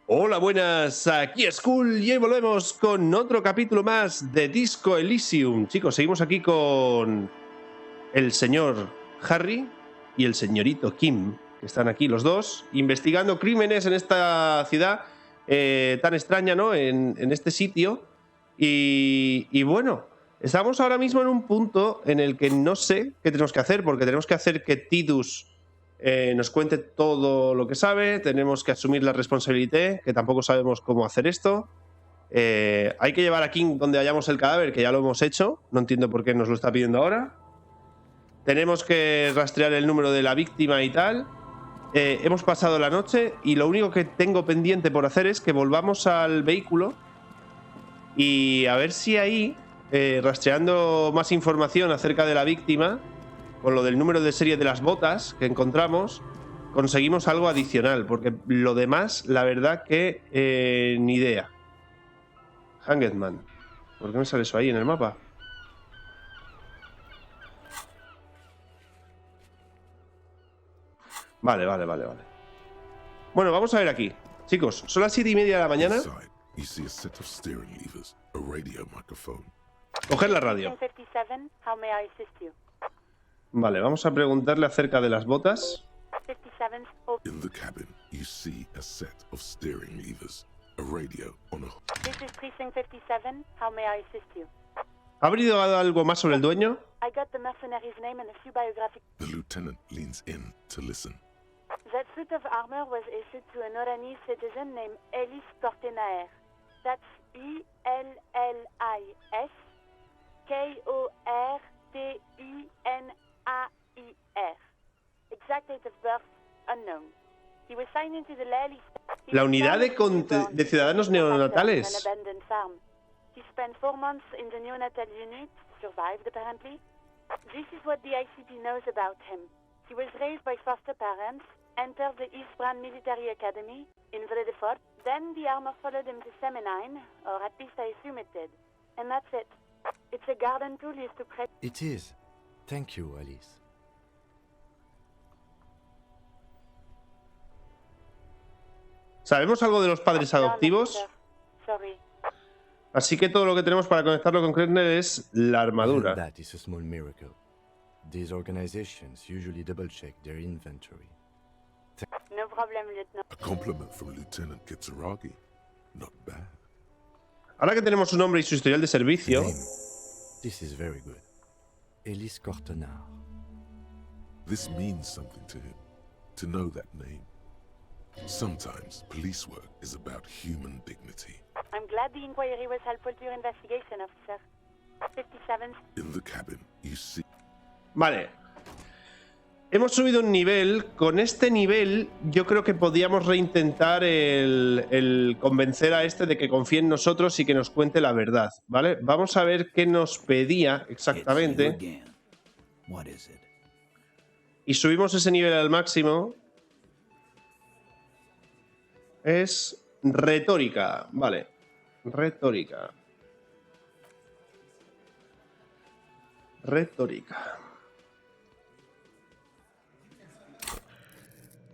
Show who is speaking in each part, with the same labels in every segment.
Speaker 1: Hola, buenas, aquí es Cool y hoy volvemos con otro capítulo más de Disco Elysium. Chicos, seguimos aquí con el señor Harry y el señorito Kim, que están aquí los dos, investigando crímenes en esta ciudad tan extraña, ¿no? En este sitio. Y bueno, estamos ahora mismo en un punto en el que no sé qué tenemos que hacer, porque tenemos que hacer que Tidus nos cuente todo lo que sabe, tenemos que asumir la responsabilidad, que tampoco sabemos cómo hacer esto. Hay que llevar a King donde hallamos el cadáver, que ya lo hemos hecho, no entiendo por qué nos lo está pidiendo ahora. Tenemos que rastrear el número de la víctima y tal. Hemos pasado la noche y lo único que tengo pendiente por hacer es que volvamos al vehículo y a ver si ahí, rastreando más información acerca de la víctima, con lo del número de serie de las botas que encontramos, conseguimos algo adicional, porque lo demás, la verdad que ni idea. Hangedman. ¿Por qué me sale eso ahí en el mapa? Vale. Bueno, vamos a ver aquí. Chicos, son las 7:30 de la mañana. Coger la radio. Vale, vamos a preguntarle acerca de las botas.
Speaker 2: In the cabin, you see a set of steering levers, a radio on a...
Speaker 3: This is Precinct 57. How may I assist you?
Speaker 1: ¿Ha averiguado algo más sobre el dueño?
Speaker 3: I got the mercenary's name and a few biographic...
Speaker 2: The lieutenant leans in to listen.
Speaker 3: That suit of armor was issued to an Oranese citizen named Ellis Kortenaer. That's E-L-L-I-S K-O-R-T-E-N-A-I-R. Exact date of birth unknown. He was signed into the Lely...
Speaker 1: La unidad de ciudadanos neonatales.
Speaker 3: He spent 4 months in the neonatal unit, survived apparently. This is what the ICP knows about him. He was raised by foster parents, entered the Eastbrand Military Academy in Vredefort, then the armor followed him to Semenine, or at least I assume it did. And that's it. It's a garden tool used to prep...
Speaker 4: It is. Thank you, Alice.
Speaker 1: ¿Sabemos algo de los padres adoptivos?
Speaker 3: Sorry.
Speaker 1: Así que todo lo que tenemos para conectarlo con Kretner es la armadura.
Speaker 4: That is a small miracle. These organizations usually double-check their inventory.
Speaker 3: No problem, Lieutenant.
Speaker 2: A compliment from Lieutenant Kitsuragi. Not bad.
Speaker 1: Ahora que tenemos su nombre y su historial de servicio...
Speaker 4: Name. This is very good. Ellis Kortenaer.
Speaker 2: This means something to him, to know that name. Sometimes police work is about human dignity.
Speaker 3: I'm glad the inquiry was helpful to your investigation, officer. 57.
Speaker 2: In the cabin, you see...
Speaker 1: Vale. Hemos subido un nivel. Con este nivel yo creo que podíamos reintentar el convencer a este de que confíe en nosotros y que nos cuente la verdad, ¿vale? Vamos a ver qué nos pedía exactamente. Y subimos ese nivel al máximo. Es retórica, vale. Retórica.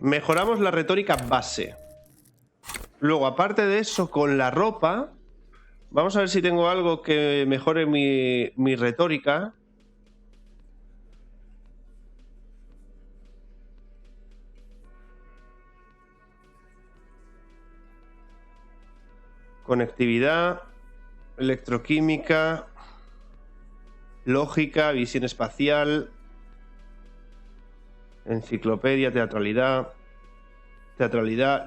Speaker 1: Mejoramos la retórica base. Luego, aparte de eso, con la ropa, vamos a ver si tengo algo que mejore mi retórica. Conectividad, electroquímica, lógica, visión espacial, enciclopedia, teatralidad,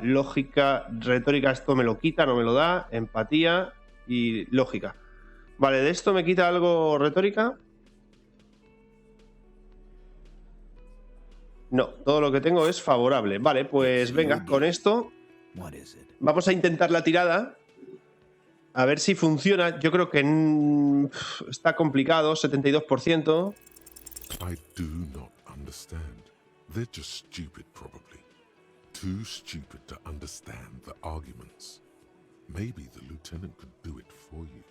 Speaker 1: lógica, retórica, esto me lo quita, no me lo da, empatía y lógica. Vale, ¿de esto me quita algo retórica? No, todo lo que tengo es favorable. Vale, pues venga, con esto vamos a intentar la tirada. A ver si funciona. Yo creo que está complicado, 72%.
Speaker 2: I do not understand. They're just stupid, probably. Too stupid to understand the arguments. Maybe the lieutenant could do it for you.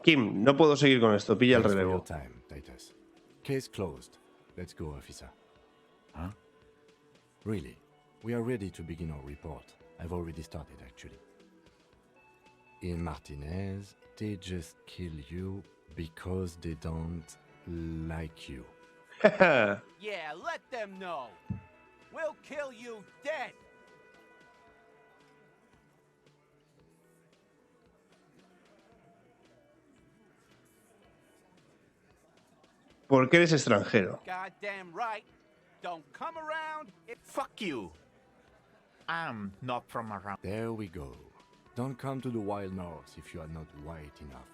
Speaker 1: Kim, no puedo seguir con esto. Pilla el
Speaker 4: Thanks for
Speaker 1: relevo.
Speaker 4: your time, Titus. Case closed. Let's go, officer. Huh? Really, we are ready to begin our report. I've already started, actually. In Martinez, they just kill you because they don't like you.
Speaker 5: Yeah, let them know. We'll kill you dead.
Speaker 1: Porque eres extranjero.
Speaker 5: Goddamn right. Don't come around. Fuck you.
Speaker 6: I'm not from around.
Speaker 4: There we go. Don't come to the wild north if you are not white enough.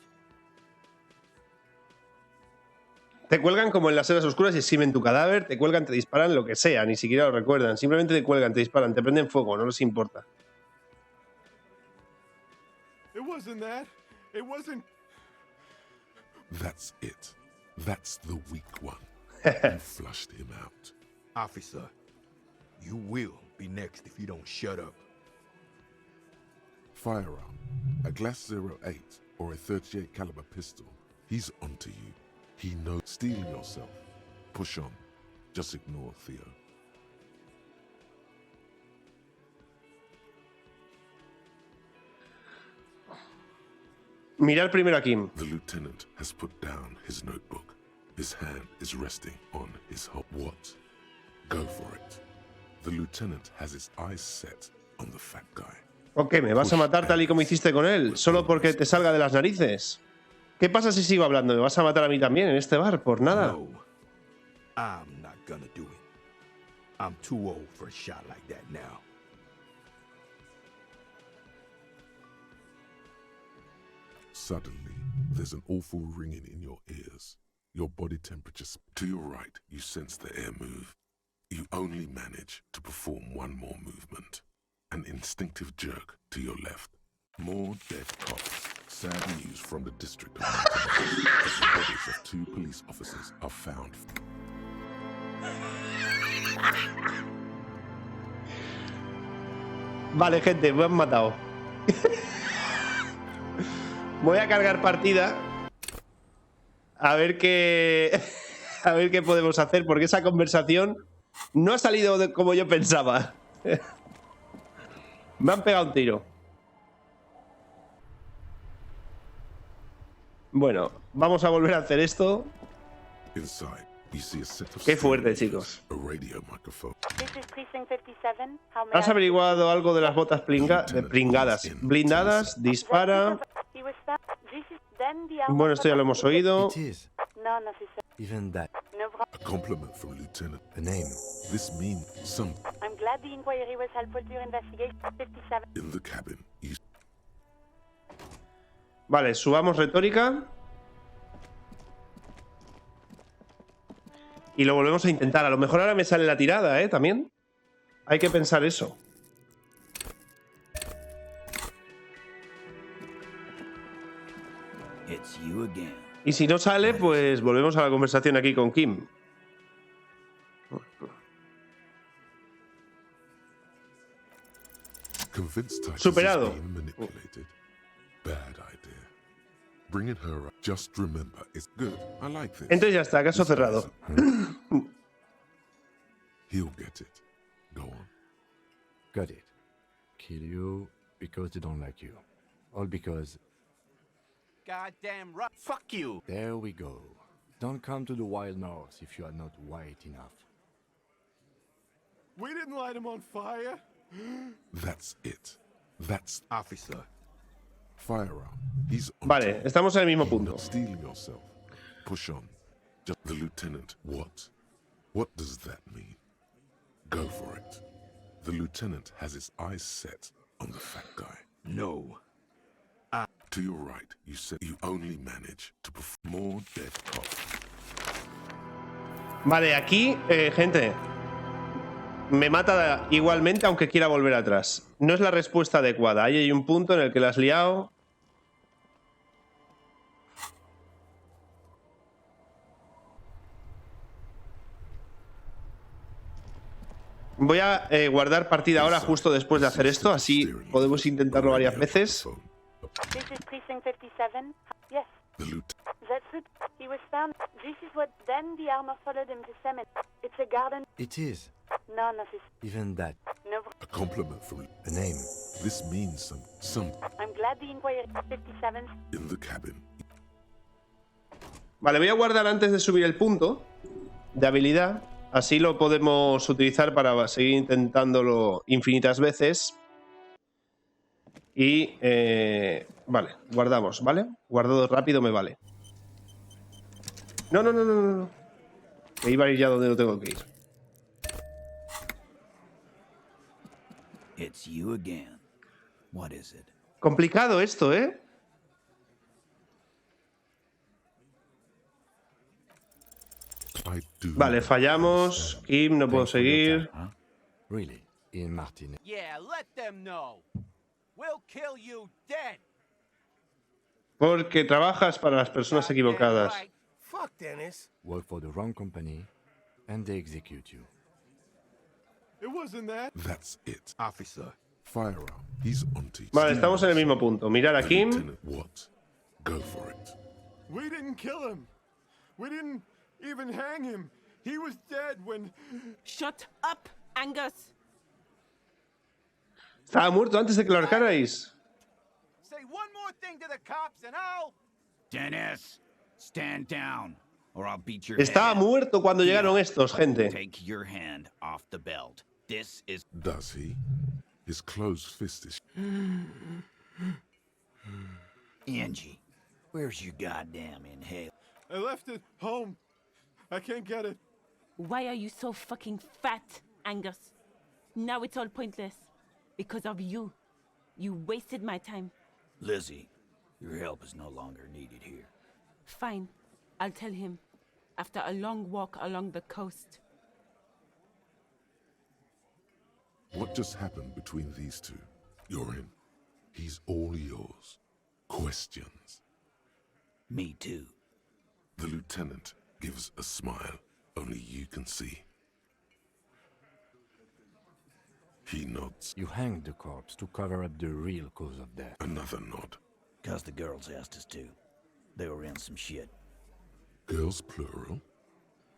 Speaker 1: Te cuelgan como en las selvas oscuras y exhiben tu cadáver, te cuelgan, te disparan, lo que sea, ni siquiera lo recuerdan. Simplemente te cuelgan, te disparan, te prenden fuego, no les importa.
Speaker 7: It wasn't that. It wasn't.
Speaker 2: That's it. That's the weak one. You flushed him out.
Speaker 7: Officer, you will be next if you don't shut up.
Speaker 2: Firearm, a Glass 08 or a 38 caliber pistol. He's onto you. He knows. Steel yourself. Push on. Just ignore Theo.
Speaker 1: Mirar primero a Kim.
Speaker 2: The lieutenant has put down his notebook. His hand is resting on his hop. What? Go for it. The lieutenant has his eyes set on the fat guy.
Speaker 1: Ok, ¿me vas a matar tal y como hiciste con él? ¿Solo porque te salga de las narices? ¿Qué pasa si sigo hablando? ¿Me vas a matar a mí también en este bar? Por nada.
Speaker 7: No, I'm not gonna do it. I'm too old for a shot like that now.
Speaker 2: Suddenly, there's an awful ringing in your ears. Your body temperature. To your right, you sense the air move. You only manage to perform one more movement. An instinctive jerk to your left. More dead cops. Sad news from the district of Martinez as the bodies of 2 police officers are found.
Speaker 1: Vale, gente, me han matado. Voy a cargar partida. A ver qué. A ver qué podemos hacer, porque esa conversación no ha salido como yo pensaba. Me han pegado un tiro. Bueno, vamos a volver a hacer esto.
Speaker 2: Inside, you see a set of
Speaker 1: Qué fuerte,
Speaker 2: stereotypes,
Speaker 1: chicos.
Speaker 2: a radio microphone.
Speaker 3: This is Precinct 57. How may
Speaker 1: ¿Has
Speaker 3: I-
Speaker 1: averiguado algo de las botas blindadas? Blindadas, dispara.
Speaker 3: He was found. This is then the
Speaker 1: Bueno, esto ya lo hemos oído.
Speaker 4: It is.
Speaker 3: No, no, sister.
Speaker 4: Even that.
Speaker 3: No problem.
Speaker 2: A compliment from Lieutenant.
Speaker 4: A name.
Speaker 2: This means some
Speaker 3: I'm glad the inquiry was helpful to your investigation. 57.
Speaker 2: in the cabin. You
Speaker 1: Vale, subamos retórica. Y lo volvemos a intentar. A lo mejor ahora me sale la tirada, ¿eh? También. Hay que pensar eso.
Speaker 5: It's you again.
Speaker 1: Y si no sale, pues volvemos a la conversación aquí con Kim.
Speaker 2: convinced Titus
Speaker 1: Superado.
Speaker 2: is being manipulated. Bad idea. Bringing her up. Just remember, it's good. I like this.
Speaker 1: Entonces ya está, caso cerrado.
Speaker 2: He'll get it. Go on.
Speaker 4: Got it. Kill you because they don't like you. All because
Speaker 5: Goddamn right. Fuck you.
Speaker 4: there we go. Don't come to the wild north if you are not white enough.
Speaker 7: We didn't light him on fire.
Speaker 2: That's it. That's
Speaker 7: Officer,
Speaker 2: firearm. He's on
Speaker 1: Vale,
Speaker 2: top.
Speaker 1: estamos en el mismo
Speaker 2: You're
Speaker 1: punto.
Speaker 2: not stealing yourself. Push on. Just the lieutenant. What? What does that mean? Go for it. The lieutenant has his eyes set on the fat guy.
Speaker 7: no.
Speaker 2: To your right, you said you only manage to perform more dead cops.
Speaker 1: Vale, aquí, gente, me mata igualmente aunque quiera volver atrás. No es la respuesta adecuada. Ahí hay un punto en el que la has liado. Voy a guardar partida ahora justo después de hacer esto, así podemos intentarlo varias veces.
Speaker 3: This is Precinct 57. Yes,
Speaker 2: The lieutenant.
Speaker 3: that's it. He was found. This is what then the armor followed him to Summit. It's a garden.
Speaker 4: It is.
Speaker 3: none of his...
Speaker 4: Even that,
Speaker 3: No,
Speaker 2: A compliment from
Speaker 4: a name.
Speaker 2: this means some
Speaker 3: I'm glad the inquiry 57.
Speaker 2: in the cabin.
Speaker 1: Vale, voy a guardar antes de subir el punto de habilidad. Así lo podemos utilizar para seguir intentándolo infinitas veces. Y, vale, guardamos, ¿vale? Guardado rápido me vale. No, no, no, no, no, no. Que iba a ir ya donde no tengo que ir.
Speaker 8: It's you again. What is it?
Speaker 1: Complicado esto, ¿eh?
Speaker 2: I do
Speaker 1: Vale,
Speaker 2: not
Speaker 1: fallamos.
Speaker 2: understand.
Speaker 1: Kim, no puedo
Speaker 4: Thanks for your
Speaker 1: seguir.
Speaker 4: time, huh? Really? In Martinez.
Speaker 5: Yeah, let them know. We'll kill you dead.
Speaker 1: Porque trabajas para las personas
Speaker 5: Goddamn
Speaker 1: equivocadas.
Speaker 5: right.
Speaker 9: Fuck Dennis.
Speaker 4: Work for the wrong company, and they execute you.
Speaker 9: It wasn't that.
Speaker 2: That's it.
Speaker 7: Officer,
Speaker 2: Firearm. He's onto you.
Speaker 1: Vale, estamos en el mismo punto. Mirar a Kim.
Speaker 2: Lieutenant, what? Go for it.
Speaker 9: We didn't kill him. We didn't even hang him. He was dead when...
Speaker 10: Shut up, Angus.
Speaker 1: Estaba muerto antes de que lo ahorcarais.
Speaker 5: Say one more thing to the cops and I'll...
Speaker 8: Dennis, stand down, or I'll beat your
Speaker 1: Estaba
Speaker 8: head.
Speaker 1: muerto cuando llegaron estos, gente.
Speaker 8: Take your hand off the belt. This is...
Speaker 2: Does he? His closed fist is.
Speaker 8: Angie, where's your goddamn inhaler?
Speaker 9: I left it home. I can't get it.
Speaker 10: Why are you so fucking fat, Angus? Now it's all pointless. Because of you. You wasted my time.
Speaker 8: Lizzie, your help is no longer needed here.
Speaker 10: Fine. I'll tell him. After a long walk along the coast.
Speaker 2: What just happened between these two? You're in. He's all yours. Questions.
Speaker 8: Me too.
Speaker 2: The lieutenant gives a smile only you can see. He nods.
Speaker 4: You hanged the corpse to cover up the real cause of death.
Speaker 2: Another nod.
Speaker 8: 'Cause the girls asked us to. They were in some shit.
Speaker 2: Girls plural.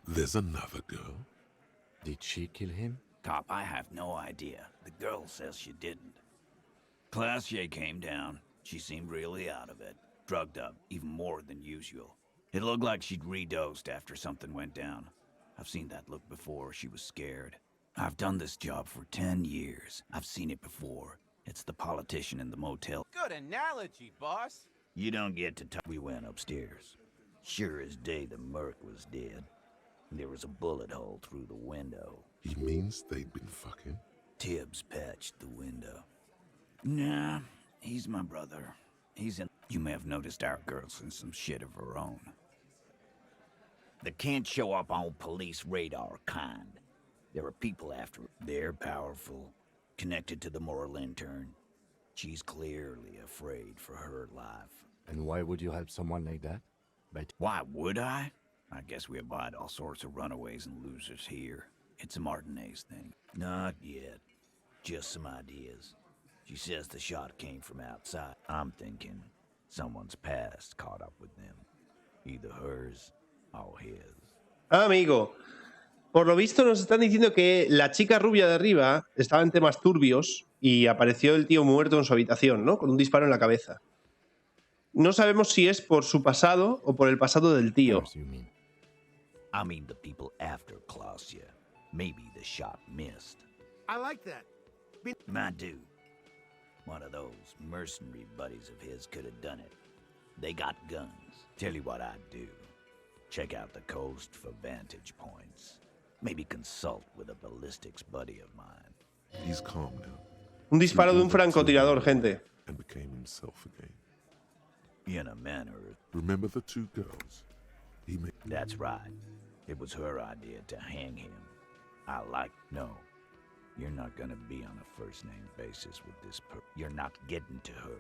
Speaker 2: There's another girl.
Speaker 4: Did she kill him?
Speaker 8: Cop, I have no idea. The girl says she didn't. Classier came down. She seemed really out of it. Drugged up, even more than usual. It looked like she'd redosed after something went down. I've seen that look before. She was scared. I've done this job for 10 years. I've seen it before. It's the politician in the motel.
Speaker 5: Good analogy, boss.
Speaker 8: You don't get to talk. We went upstairs. Sure as day, the merc was dead. There was a bullet hole through the window.
Speaker 2: He means they'd been fucking.
Speaker 8: Tibbs patched the window. Nah, he's my brother. He's in... You may have noticed our girl's in some shit of her own. They can't show up on police radar kind. There are people after her. They're powerful, connected to the moral intern. She's clearly afraid for her life.
Speaker 4: And why would you help someone like that?
Speaker 8: Why would I? I guess we abide all sorts of runaways and losers here. It's a Martinez thing. Not yet. Just some ideas. She says the shot came from outside. I'm thinking someone's past caught up with them. Either hers or his.
Speaker 1: Amigo, por lo visto nos están diciendo que la chica rubia de arriba estaba en temas turbios y apareció el tío muerto en su habitación, ¿no? Con un disparo en la cabeza. No sabemos si es por su pasado o por el pasado del tío.
Speaker 8: I mean the people after Clausia. Maybe the shot missed.
Speaker 9: I like that.
Speaker 8: My dude. One of those mercenary buddies of his could have done it. They got guns. Tell you what I'd do. Check out the coast for vantage points. Maybe consult with a ballistics buddy of mine.
Speaker 2: He's calm now.
Speaker 1: Un disparo de un francotirador, gente.
Speaker 2: And became himself again.
Speaker 8: In a manner.
Speaker 2: Remember the two girls? He made.
Speaker 8: That's right. It was her idea to hang him. No. You're not gonna be on a first-name basis with this You're not getting to her.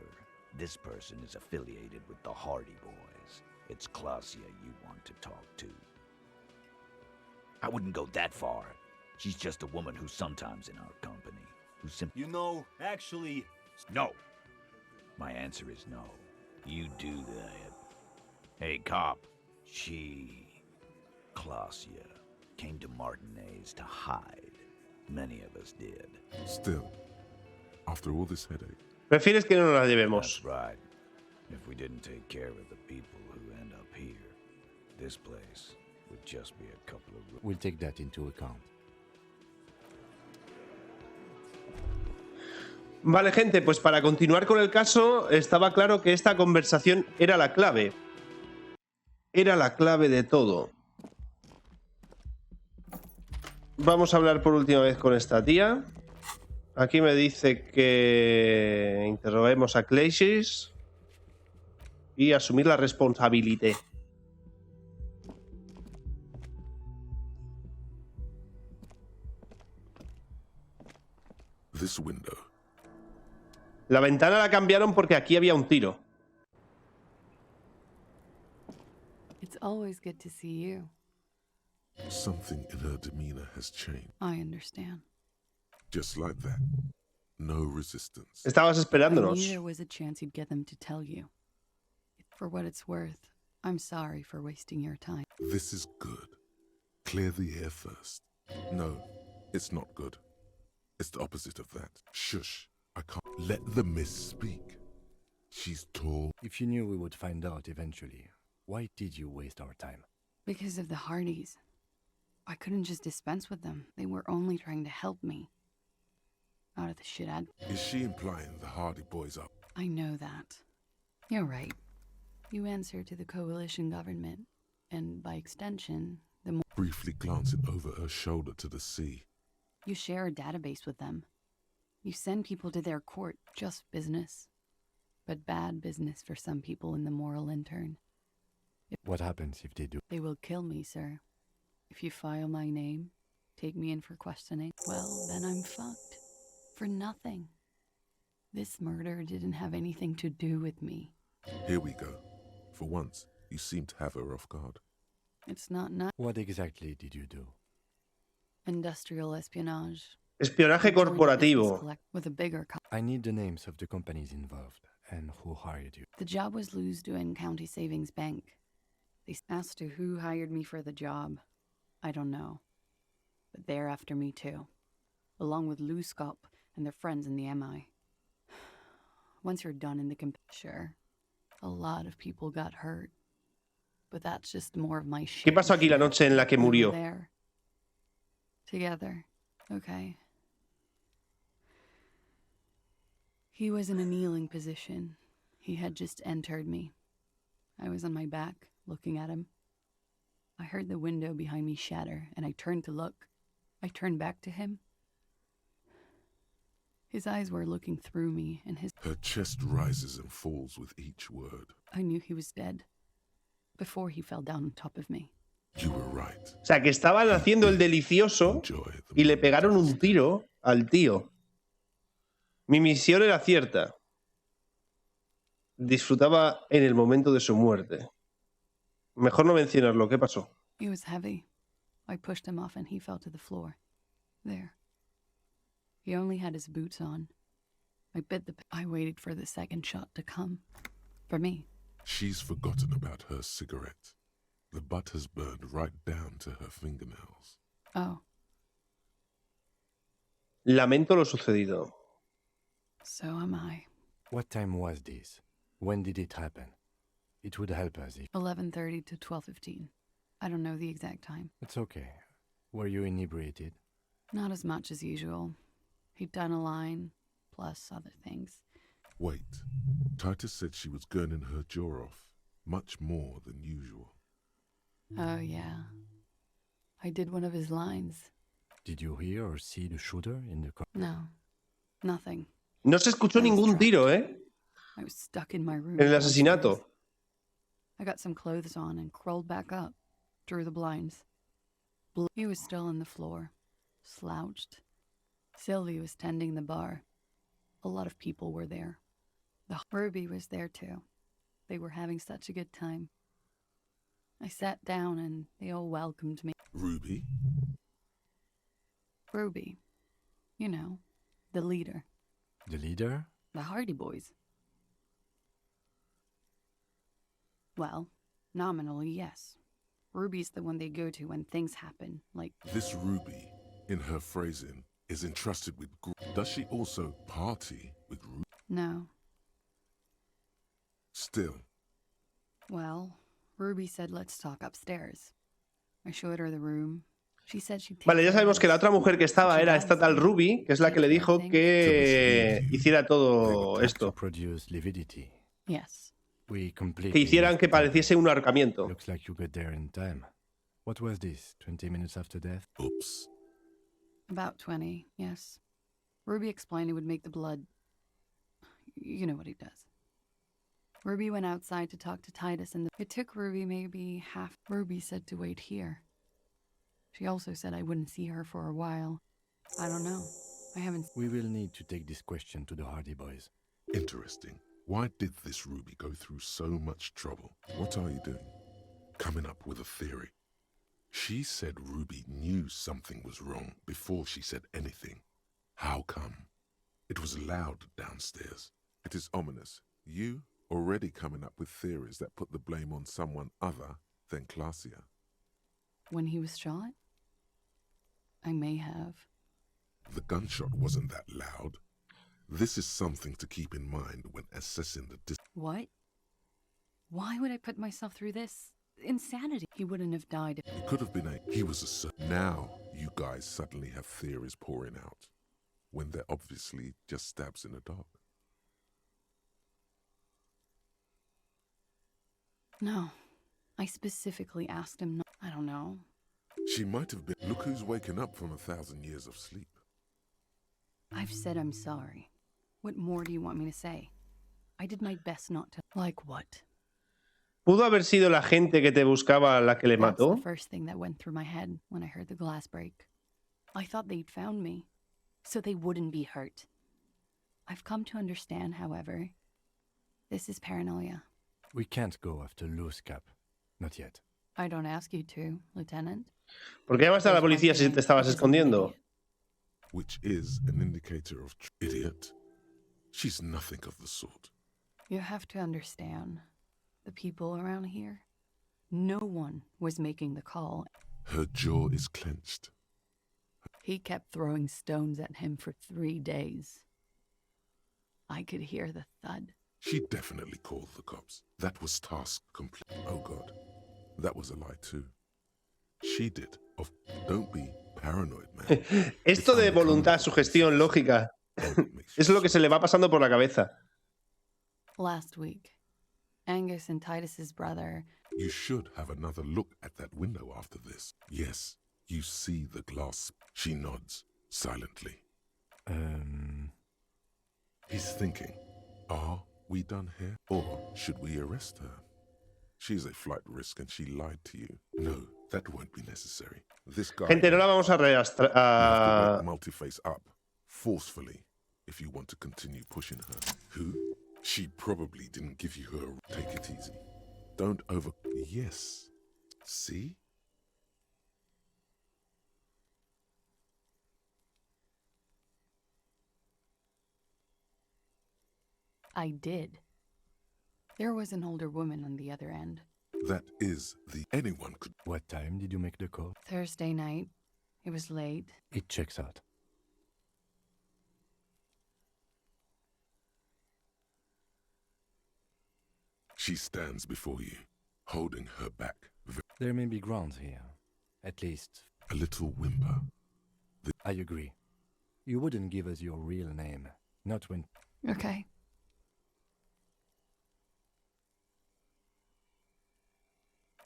Speaker 8: This person is affiliated with the Hardy Boys. It's Clausia you want to talk to. I wouldn't go that far. She's just a woman who's sometimes in our company. Who simply...
Speaker 9: You know, actually...
Speaker 8: No. My answer is no. You do that. Hey, cop. Clausia, came to Martinez to hide. Many of us did.
Speaker 2: Still, after all this headache,
Speaker 1: Prefieres que no nos la
Speaker 8: That's
Speaker 1: llevemos.
Speaker 8: right. If we didn't take care of the people who end up here, this place would just be a couple of...
Speaker 4: We'll take that into account.
Speaker 1: Vale, gente, pues para continuar con el caso, estaba claro que esta conversación era la clave. Era la clave de todo. Vamos a hablar por última vez con esta tía. Aquí me dice que interroguemos a Claysis y asumir la responsabilidad.
Speaker 2: this window.
Speaker 1: La ventana la cambiaron porque aquí había un tiro.
Speaker 11: It's always good to see you.
Speaker 2: Something in her demeanor has changed.
Speaker 11: I understand.
Speaker 2: Just like that. No resistance.
Speaker 1: Estabas
Speaker 11: I
Speaker 1: esperándonos.
Speaker 11: knew there was a chance you'd get them to tell you. For what it's worth, I'm sorry for wasting your time.
Speaker 2: This is good. Clear the air first. No, it's not good. It's the opposite of that. Shush. I can't let the miss speak. She's tall.
Speaker 4: If you knew we would find out eventually, why did you waste our time?
Speaker 11: Because of the Hardys. I couldn't just dispense with them. They were only trying to help me. Out of the shit I'd...
Speaker 2: Is she implying the Hardy Boys up?
Speaker 11: I know that. You're right. You answer to the coalition government, and by extension, the more...
Speaker 2: Briefly glancing over her shoulder to the sea.
Speaker 11: You share a database with them. You send people to their court, just business. But bad business for some people in the moral intern.
Speaker 4: What happens if they do?
Speaker 11: They will kill me, sir. If you file my name, take me in for questioning, well, then I'm fucked. For nothing. This murder didn't have anything to do with me.
Speaker 2: Here we go. For once, you seem to have her off guard.
Speaker 11: It's not nice.
Speaker 4: What exactly did you do?
Speaker 11: Industrial espionage.
Speaker 1: Espionaje corporativo.
Speaker 11: With a bigger
Speaker 4: I need the names of the companies involved and who hired you.
Speaker 11: The job was Lou's doing County Savings Bank. They asked to who hired me for the job. I don't know. But they're after me too. Along with Lou Scop and their friends in the MI. Once you're done in the sure. A lot of people got hurt. But that's just more of my shit.
Speaker 1: ¿Qué pasó aquí la noche en la que murió?
Speaker 11: There. Together. Okay. He was in a kneeling position. He had just entered me. I was on my back, looking at him. I heard the window behind me shatter, and I turned to look. I turned back to him. His eyes were looking through me, and his...
Speaker 2: Her chest rises and falls with each word.
Speaker 11: I knew he was dead. Before he fell down on top of me.
Speaker 2: You were right.
Speaker 1: O sea, que estaban haciendo el delicioso y le pegaron un tiro al tío. Mi misión era cierta. Disfrutaba en el momento de su muerte. Mejor no mencionarlo. ¿Qué pasó?
Speaker 11: He was heavy. I pushed him off and he fell to the floor. There. He only had his boots on. I waited for the second shot to come. For me.
Speaker 2: She's forgotten about her cigarette. The butt has burned right down to her fingernails.
Speaker 11: Oh.
Speaker 1: Lamento lo sucedido.
Speaker 11: So am I.
Speaker 4: What time was this? When did it happen? It would help us if...
Speaker 11: 11:30 to 12:15. I don't know the exact time.
Speaker 4: It's okay. Were you inebriated?
Speaker 11: Not as much as usual. He'd done a line, plus other things.
Speaker 2: Wait. Titus said she was gurning her jaw off, much more than usual.
Speaker 11: Oh, yeah. I did one of his lines.
Speaker 4: Did you hear or see the shooter in the car?
Speaker 11: No. Nothing.
Speaker 1: No se escuchó ningún tiro, ¿eh?
Speaker 11: I was stuck in my room.
Speaker 1: En el asesinato.
Speaker 11: I got some clothes on and crawled back up. Drew the blinds. He was still on the floor. Slouched. Sylvie was tending the bar. A lot of people were there. Ruby was there too. They were having such a good time. I sat down and they all welcomed me.
Speaker 2: Ruby?
Speaker 11: Ruby. You know, the leader.
Speaker 4: The leader?
Speaker 11: The Hardy Boys. Well, nominally, yes. Ruby's the one they go to when things happen, like...
Speaker 2: This Ruby, in her phrasing, is entrusted with... Does she also party with Ruby?
Speaker 11: No.
Speaker 2: Still.
Speaker 11: Well, Ruby said let's talk upstairs. I showed her the room. She said she'd take
Speaker 1: Vale, ya
Speaker 11: care of
Speaker 1: sabemos que la
Speaker 11: us.
Speaker 1: otra mujer que estaba
Speaker 11: She
Speaker 1: era
Speaker 11: got
Speaker 1: esta
Speaker 11: us
Speaker 1: tal
Speaker 11: there.
Speaker 1: Ruby, que es la que le
Speaker 11: Take care
Speaker 1: dijo
Speaker 11: of things.
Speaker 1: que hiciera todo
Speaker 4: To
Speaker 1: esto.
Speaker 4: produce lividity.
Speaker 11: Yes.
Speaker 4: We completely
Speaker 1: Que hicieran
Speaker 4: missed
Speaker 1: que
Speaker 4: the deadline.
Speaker 1: pareciese un ahorcamiento.
Speaker 4: Looks like you got there in time. What was this? 20 minutes after death?
Speaker 2: Oops.
Speaker 11: About 20, yes. Ruby explained it would make the blood... You know what he does. Ruby went outside to talk to Titus, and it took Ruby maybe half. Ruby said to wait here. She also said I wouldn't see her for a while. I don't know. I haven't...
Speaker 4: We will need to take this question to the Hardy Boys.
Speaker 2: Interesting. Why did this Ruby go through so much trouble? What are you doing? Coming up with a theory. She said Ruby knew something was wrong before she said anything. How come? It was loud downstairs.
Speaker 12: It is ominous. You already coming up with theories that put the blame on someone other than Glacia.
Speaker 11: When he was shot? I may have.
Speaker 2: The gunshot wasn't that loud. This is something to keep in mind when assessing the
Speaker 11: What? Why would I put myself through this? Insanity. He wouldn't have died if...
Speaker 2: It could have been he was a...
Speaker 12: Now you guys suddenly have theories pouring out, when they're obviously just stabs in the dark.
Speaker 11: No. I specifically asked him not... I don't know.
Speaker 2: She might have been...
Speaker 12: Look who's waking up from 1,000 years of sleep.
Speaker 11: I've said I'm sorry. What more do you want me to say? I did my best not to... Like what?
Speaker 1: ¿Pudo haber sido la gente que te buscaba la que le
Speaker 11: That's
Speaker 1: mató?
Speaker 11: the first thing that went through my head when I heard the glass break. I thought they'd found me, so they wouldn't be hurt. I've come to understand, however, this is paranoia.
Speaker 4: We can't go after loose cap. Not yet.
Speaker 11: I don't ask you to, Lieutenant.
Speaker 1: ¿Por qué llamas a la policía si te estabas escondiendo?
Speaker 2: Which is an indicator of... Idiot. She's nothing of the sort.
Speaker 11: You have to understand, the people around here, no one was making the call.
Speaker 2: Her jaw is clenched.
Speaker 11: He kept throwing stones at him for 3 days. I could hear the thud.
Speaker 2: She definitely called the cops. That was task complete.
Speaker 12: Oh God, that was a lie too. She did. Don't be paranoid, man.
Speaker 1: Esto de voluntad, sugestión, lógica, es lo que se le va pasando por la cabeza.
Speaker 11: Last week, Angus and Titus's brother...
Speaker 2: You should have another look at that window after this. Yes, you see the glass. She nods, silently. He's thinking, are we done here? Or should we arrest her?
Speaker 12: She's a flight risk and she lied to you.
Speaker 2: No, that won't be necessary.
Speaker 12: This guy...
Speaker 1: Gente, no la vamos a
Speaker 12: You have to
Speaker 1: arrastrar.
Speaker 12: wake Multiface up, forcefully, if you want to continue pushing her.
Speaker 2: Who? She probably didn't give you her...
Speaker 12: Take it easy. Don't over...
Speaker 2: Yes. See?
Speaker 11: I did. There was an older woman on the other end.
Speaker 2: That is the... Anyone could...
Speaker 4: What time did you make the call?
Speaker 11: Thursday night. It was late.
Speaker 4: It checks out.
Speaker 2: She stands before you, holding her back.
Speaker 4: There may be grounds here. At least...
Speaker 2: A little whimper.
Speaker 4: I agree. You wouldn't give us your real name. Not when...
Speaker 11: Okay.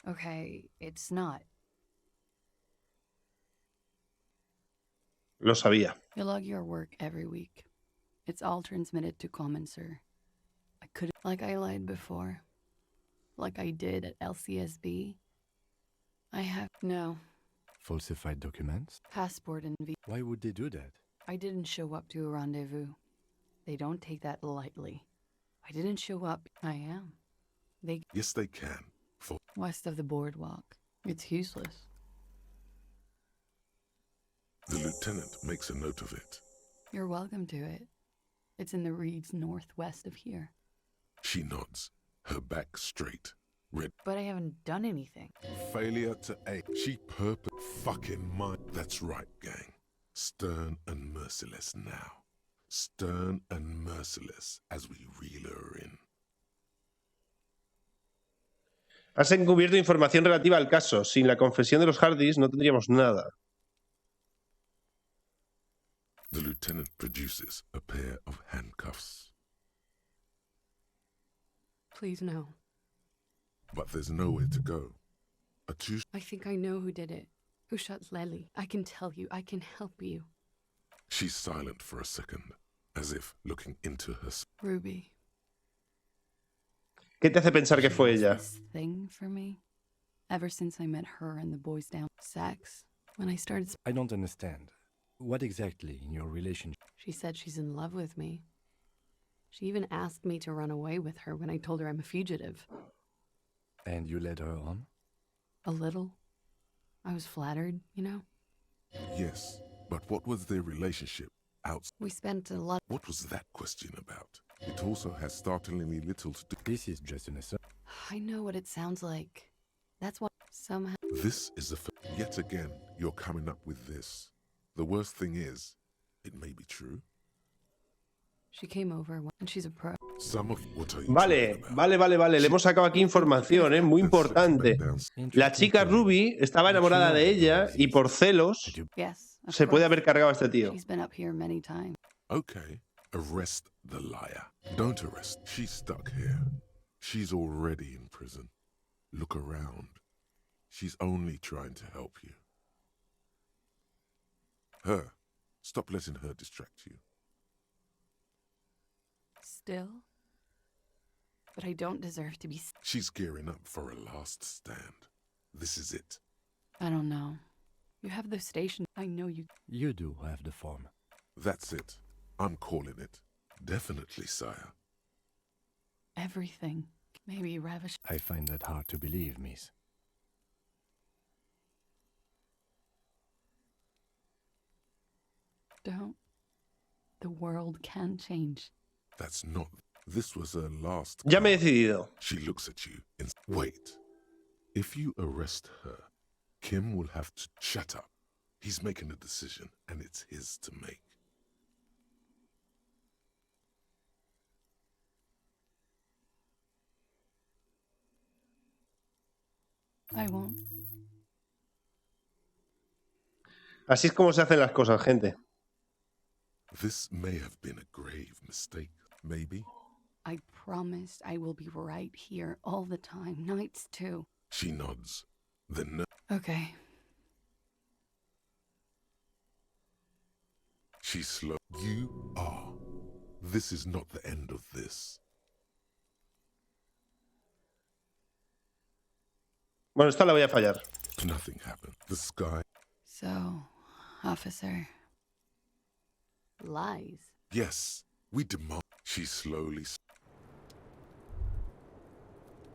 Speaker 11: Okay, it's not.
Speaker 1: Lo sabía.
Speaker 11: You log your work every week. It's all transmitted to Common, sir. I could... Like I lied before. Like I did at LCSB. I have... No.
Speaker 4: Falsified documents?
Speaker 11: Passport and visa.
Speaker 4: Why would they do that?
Speaker 11: I didn't show up to a rendezvous. They don't take that lightly. I didn't show up. I am. They...
Speaker 2: Yes, they can. For...
Speaker 11: West of the boardwalk. It's useless.
Speaker 2: The lieutenant makes a note of it.
Speaker 11: You're welcome to it. It's in the reeds northwest of here.
Speaker 2: She nods, her back straight. Red.
Speaker 11: But I haven't done anything.
Speaker 2: Failure to aim. She fucking mind. That's right, gang. Stern and merciless now. Stern and merciless as we reel her in.
Speaker 1: Has encubierto información relativa al caso. Sin la confesión de los Hardys no tendríamos nada.
Speaker 2: The lieutenant produces a pair of handcuffs.
Speaker 13: Please, no.
Speaker 2: But there's nowhere to go.
Speaker 13: I think I know who did it. Who shot Lely. I can tell you. I can help you.
Speaker 2: She's silent for a second, as if looking into her.
Speaker 11: Ruby.
Speaker 1: ¿Qué te hace pensar que fue ella?
Speaker 11: This thing for me. Ever since I met her and the boys down. Sex. When I started.
Speaker 4: I don't understand. What exactly in your relationship?
Speaker 13: She said she's in love with me. She even asked me to run away with her when I told her I'm a fugitive.
Speaker 4: And you led her on?
Speaker 11: A little. I was flattered, you know?
Speaker 2: Yes, but what was their relationship outside?
Speaker 11: We spent a lot.
Speaker 2: What was that question about? It also has startlingly little to do.
Speaker 4: This is just an assumption.
Speaker 11: I know what it sounds like. That's why somehow.
Speaker 2: This is the yet again you're coming up with this. The worst thing is, it may be true.
Speaker 11: She came over and she's a pro.
Speaker 2: Some of what are you
Speaker 1: Vale. Le hemos sacado aquí información, muy importante. La chica Ruby estaba enamorada de ella y por celos se puede haber cargado a este tío.
Speaker 11: She's been up here many times.
Speaker 2: Okay, arrest the liar. Don't arrest. She's stuck here. She's already in prison. Look around. She's only trying to help you. Her. Stop letting her distract you.
Speaker 11: Still? But I don't deserve to be.
Speaker 2: She's gearing up for a last stand. This is it.
Speaker 11: I don't know. You have the station. I know you.
Speaker 4: You do have the form.
Speaker 2: That's it. I'm calling it. Definitely, sire.
Speaker 11: Everything. Maybe ravish.
Speaker 4: I find that hard to believe, miss.
Speaker 11: Don't. The world can change.
Speaker 2: That's not. This was her last.
Speaker 1: Ya me he decidido.
Speaker 2: She looks at you and wait. If you arrest her, Kim will have to shut up. He's making a decision, and it's his to make.
Speaker 11: I won't.
Speaker 1: Así es como se hacen las cosas, gente.
Speaker 2: This may have been a grave mistake, maybe.
Speaker 11: I promised I will be right here all the time, nights too.
Speaker 2: She nods. Then
Speaker 11: Okay.
Speaker 2: She's slow. You are. This is not the end of this.
Speaker 1: Bueno, esta la voy a fallar.
Speaker 2: Nothing happened. The sky.
Speaker 11: So, officer.
Speaker 13: Lies.
Speaker 2: Yes, we demand. She slowly.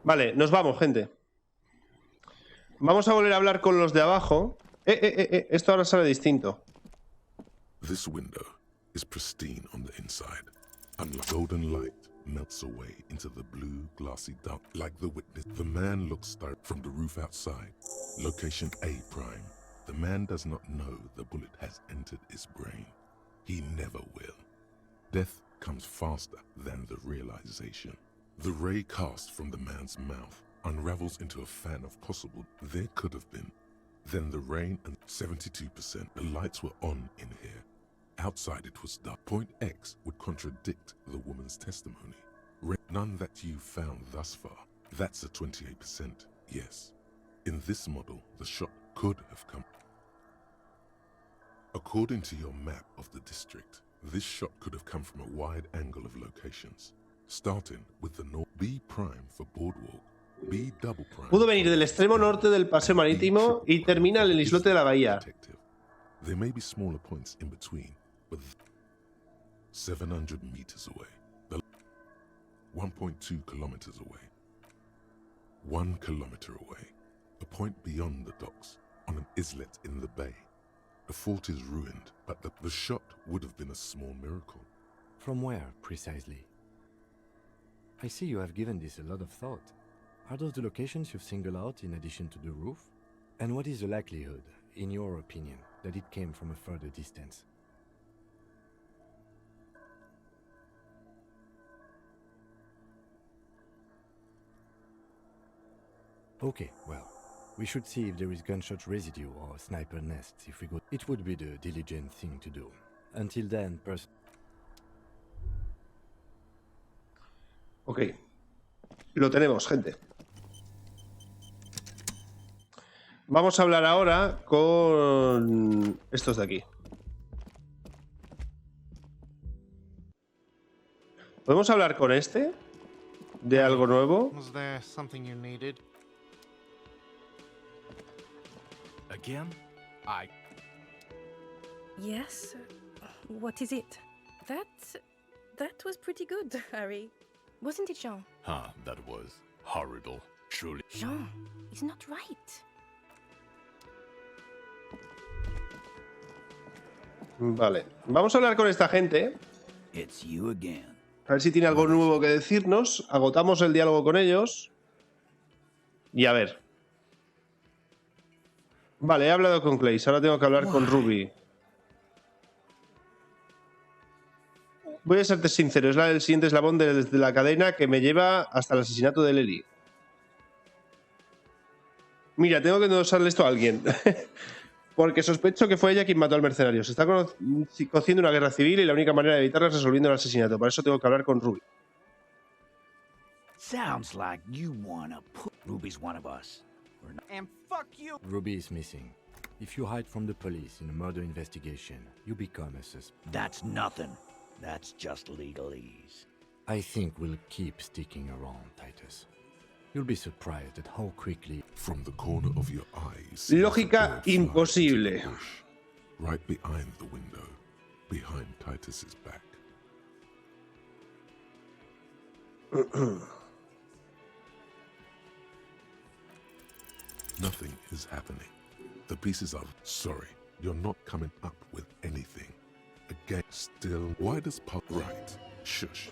Speaker 1: Vale, nos vamos, gente. Vamos a volver a hablar con los de abajo. Esto ahora sale distinto.
Speaker 2: This window is pristine on the inside. Unlike golden light melts away into the blue, glassy dark. Like the witness, the man looks stark from the roof outside. Location A prime. The man does not know the bullet has entered his brain. He never will. Death comes faster than the realization. The ray cast from the man's mouth unravels into a fan of possible. There could have been. Then the rain and 72%. The lights were on in here. Outside it was dark. Point X would contradict the woman's testimony. None that you found thus far. That's a 28%. Yes. In this model, the shot could have come. According to your map of the district, this shot could have come from a wide angle of locations, starting with the north. B prime for boardwalk, B double prime.
Speaker 1: Pudo venir del extremo norte del paseo marítimo y termina en el islote de la bahía.
Speaker 2: There may be smaller points in between, but 700 meters away, 1.2 kilometers away, 1 kilometer away, a point beyond the docks, on an islet in the bay. The fort is ruined, but the shot would have been a small miracle.
Speaker 4: From where, precisely? I see you have given this a lot of thought. Are those the locations you've singled out in addition to the roof? And what is the likelihood, in your opinion, that it came from a further distance? Okay, well, we should see if there is gunshot residue or sniper nests if we go. It would be the diligent thing to do. Until then,
Speaker 1: Ok. Lo tenemos, gente. Vamos a hablar ahora con estos de aquí. ¿Podemos hablar con este? ¿De algo nuevo?
Speaker 6: Was there something you needed?
Speaker 5: Again?
Speaker 14: Yes? What is it? That was pretty good, Harry. Wasn't it, Jean?
Speaker 15: That was horrible. Truly.
Speaker 14: Jean, it's not right.
Speaker 1: Vale. Vamos a hablar con esta gente.
Speaker 8: It's you again.
Speaker 1: A ver si tiene algo nuevo que decirnos. Agotamos el diálogo con ellos. Y a ver. Vale, he hablado con Clay. Ahora tengo que hablar con Ruby. Voy a serte sincero. Es el siguiente eslabón de la cadena que me lleva hasta el asesinato de Lely. Mira, tengo que endosarle esto a alguien. Porque sospecho que fue ella quien mató al mercenario. Se está cociendo una guerra civil y la única manera de evitarla es resolviendo el asesinato. Para eso tengo que hablar con Ruby.
Speaker 8: Sounds like you wanna put Ruby's one of us.
Speaker 5: And fuck you!
Speaker 4: Ruby is missing. If you hide from the police in a murder investigation, you become a suspect.
Speaker 8: That's nothing. That's just legalese.
Speaker 4: I think we'll keep sticking around, Titus. You'll be surprised at how quickly.
Speaker 2: From the corner of your eyes.
Speaker 1: Lógica imposible.
Speaker 2: Right behind the window, behind Titus's back. Nothing is happening. The pieces are sorry. You're not coming up with anything. Again, still. Why does Pop right? Shush.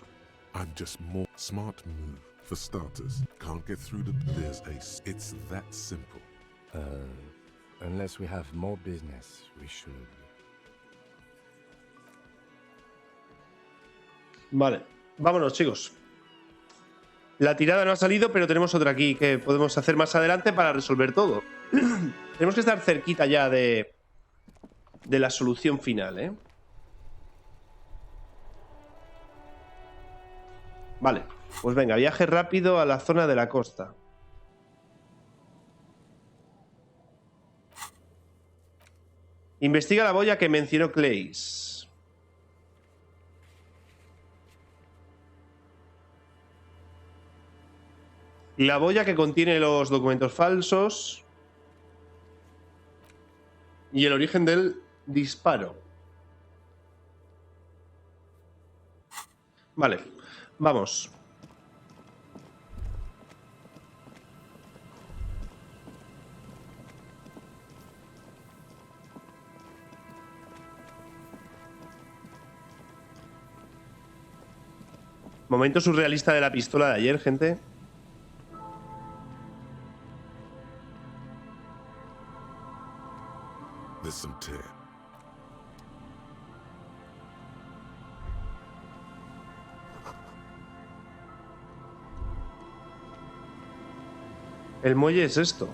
Speaker 2: I'm just more smart move. For starters, can't get through the there's a. It's that simple.
Speaker 4: Unless we have more business, we should.
Speaker 1: Vale, vámonos, chicos. La tirada no ha salido, pero tenemos otra aquí que podemos hacer más adelante para resolver todo. Tenemos que estar cerquita ya de la solución final, ¿eh? Vale, pues venga, viaje rápido a la zona de la costa. Investiga la boya que mencionó Clays. La boya que contiene los documentos falsos. Y el origen del disparo. Vale, vamos. Momento surrealista de la pistola de ayer, gente.
Speaker 2: Listen to it.
Speaker 1: El muelle es esto.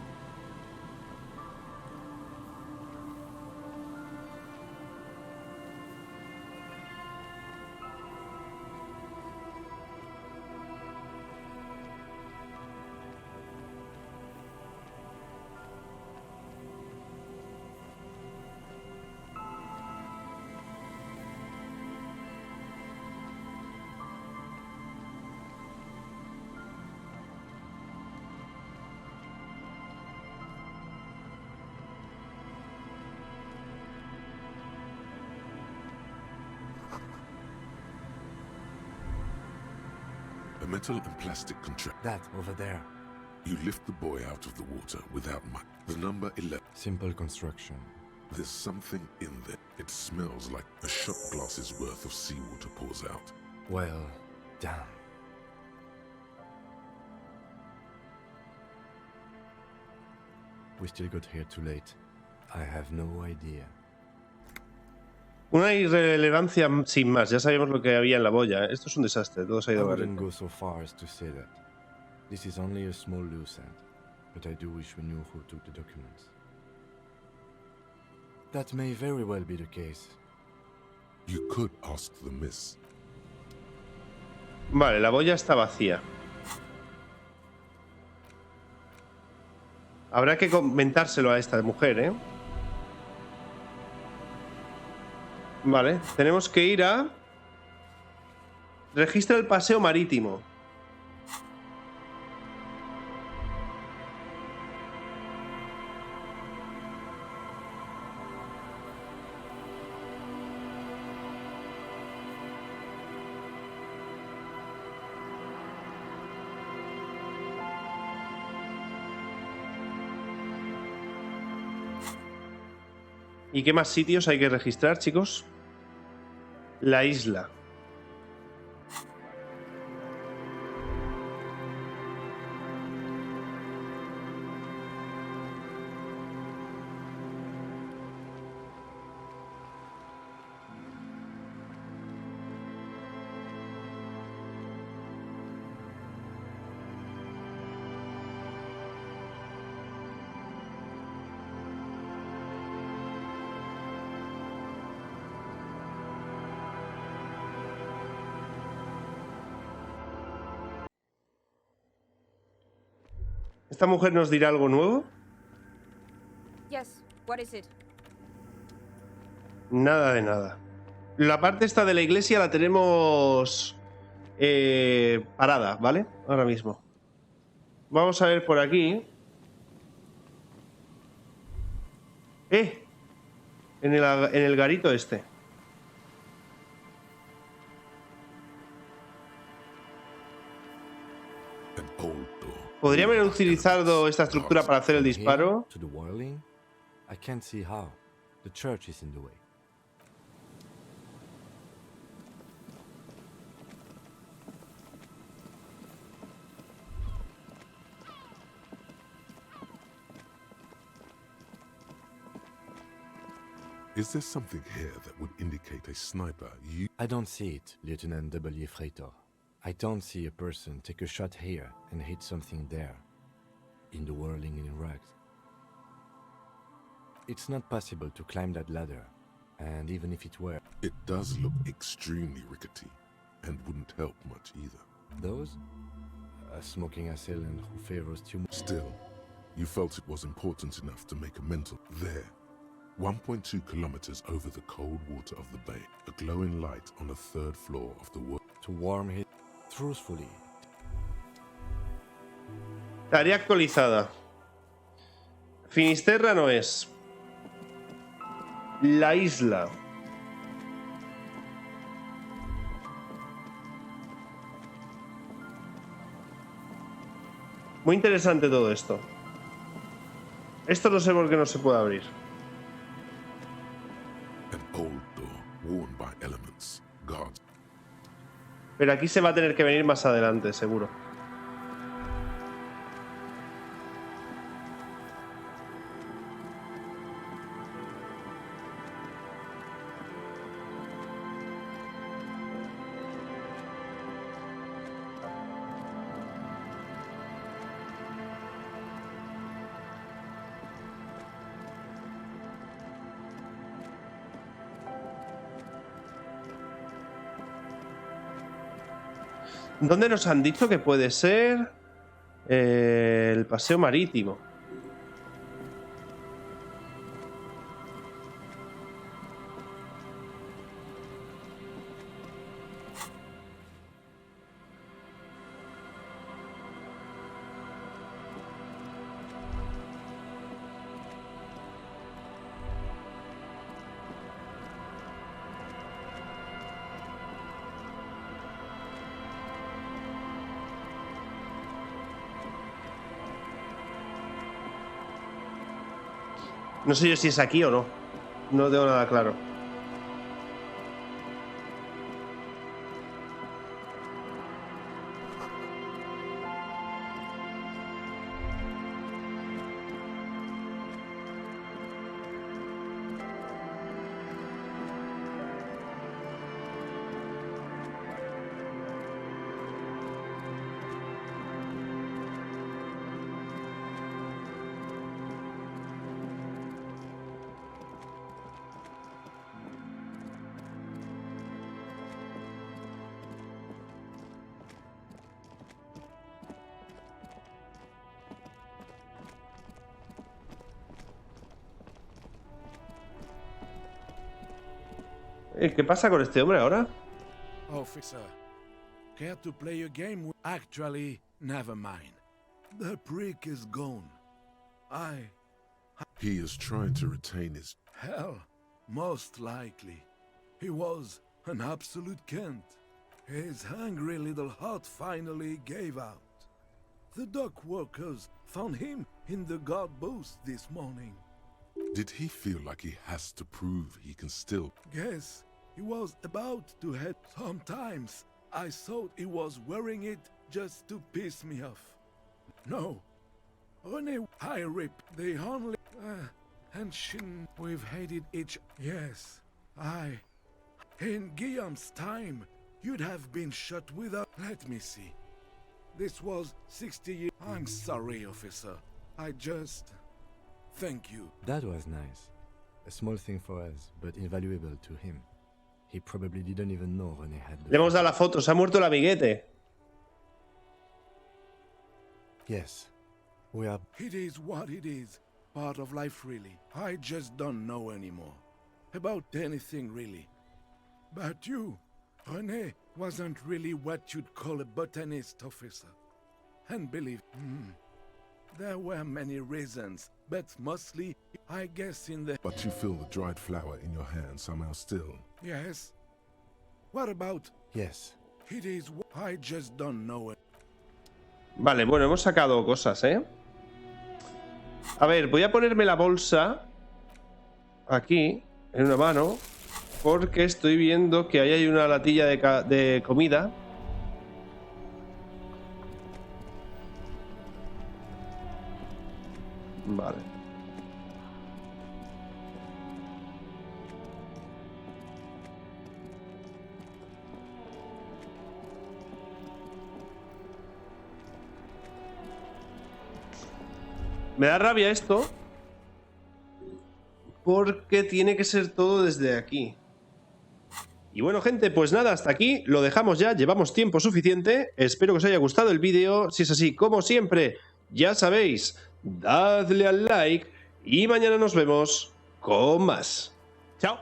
Speaker 2: A metal and plastic contract.
Speaker 4: That over there.
Speaker 2: You lift the boy out of the water without much. The number 11.
Speaker 4: Simple construction.
Speaker 2: There's something in there. It smells like a shot glass's worth of seawater pours out.
Speaker 4: Well, damn. We still got here too late. I have no idea.
Speaker 1: Una irrelevancia sin más. Ya sabíamos lo que había en la boya. Esto es un desastre. Todo se ha ido a
Speaker 4: I wouldn't go so far as to say that. This is only a small loose end. but I do wish we knew who took the documents. That may very well be the case.
Speaker 2: You could ask the miss.
Speaker 1: Vale, la boya está vacía. Habrá que comentárselo a esta mujer, ¿eh? Vale, tenemos que ir a... Registra el paseo marítimo. ¿Y qué más sitios hay que registrar, chicos? La isla. ¿Esta mujer nos dirá algo nuevo?
Speaker 14: Yes, what is it?
Speaker 1: Nada de nada. La parte esta de la iglesia la tenemos parada, ¿vale? Ahora mismo. Vamos a ver por aquí. En el garito este. ¿Podría haber utilizado esta estructura para hacer el disparo?
Speaker 4: To the whirling? I can't see how. The church is in the way.
Speaker 2: Is there something here that would indicate a sniper?
Speaker 4: I don't see it, Lieutenant W. Freitor. I don't see a person take a shot here and hit something there, in the whirling in rags. It's not possible to climb that ladder, and even if it were...
Speaker 2: It does look extremely rickety, and wouldn't help much either.
Speaker 4: Those? A smoking assailant who favors too much.
Speaker 2: Still, you felt it was important enough to make a mental... There, 1.2 kilometers over the cold water of the bay, a glowing light on the third floor of the world.
Speaker 4: To warm his... Truthfully.
Speaker 1: Tarea actualizada. Finisterra no es. La isla. Muy interesante todo esto. Esto no sé por qué no se puede abrir.
Speaker 2: An old door, worn by elements, guards.
Speaker 1: Pero aquí se va a tener que venir más adelante, seguro. ¿Dónde nos han dicho que puede ser el paseo marítimo? No sé yo si es aquí o no. No tengo nada claro. ¿Qué pasa con este hombre ahora?
Speaker 16: Officer, care to play a game? Actually, never mind. The prick is gone.
Speaker 2: He is trying to retain his...
Speaker 16: Hell, most likely. He was an absolute cunt. His hungry little heart finally gave out. The dock workers found him in the guard booth this morning.
Speaker 2: Did he feel like he has to prove he can still...
Speaker 16: Guess he was about to head. Sometimes I thought he was wearing it just to piss me off. No. Only I rip the only... and we've hated each... Yes, in Guillaume's time, you'd have been shot without... Let me see. This was 60 years... I'm sorry, officer. I just... Thank you.
Speaker 4: That was nice. A small thing for us, but invaluable to him. He probably didn't even know René had...
Speaker 1: Le hemos dado la foto. Se ha muerto el amiguete.
Speaker 4: Yes. We are...
Speaker 16: It is what it is. Part of life, really. I just don't know anymore. About anything, really. But you, René, wasn't really what you'd call a botanist, officer. And believe, there were many reasons, but mostly, I guess in the...
Speaker 2: But you feel the dried flower in your hand somehow still.
Speaker 16: Yes. What about...
Speaker 4: Yes.
Speaker 16: It is... I just don't know it.
Speaker 1: Vale, bueno, hemos sacado cosas, ¿eh? A ver, voy a ponerme la bolsa aquí, en una mano, porque estoy viendo que ahí hay una latilla de comida. Vale. Me da rabia esto, porque tiene que ser todo desde aquí. Y bueno, gente, pues nada, hasta aquí lo dejamos ya, llevamos tiempo suficiente. Espero que os haya gustado el vídeo. Si es así, como siempre, ya sabéis, dadle al like y mañana nos vemos con más. ¡Chao!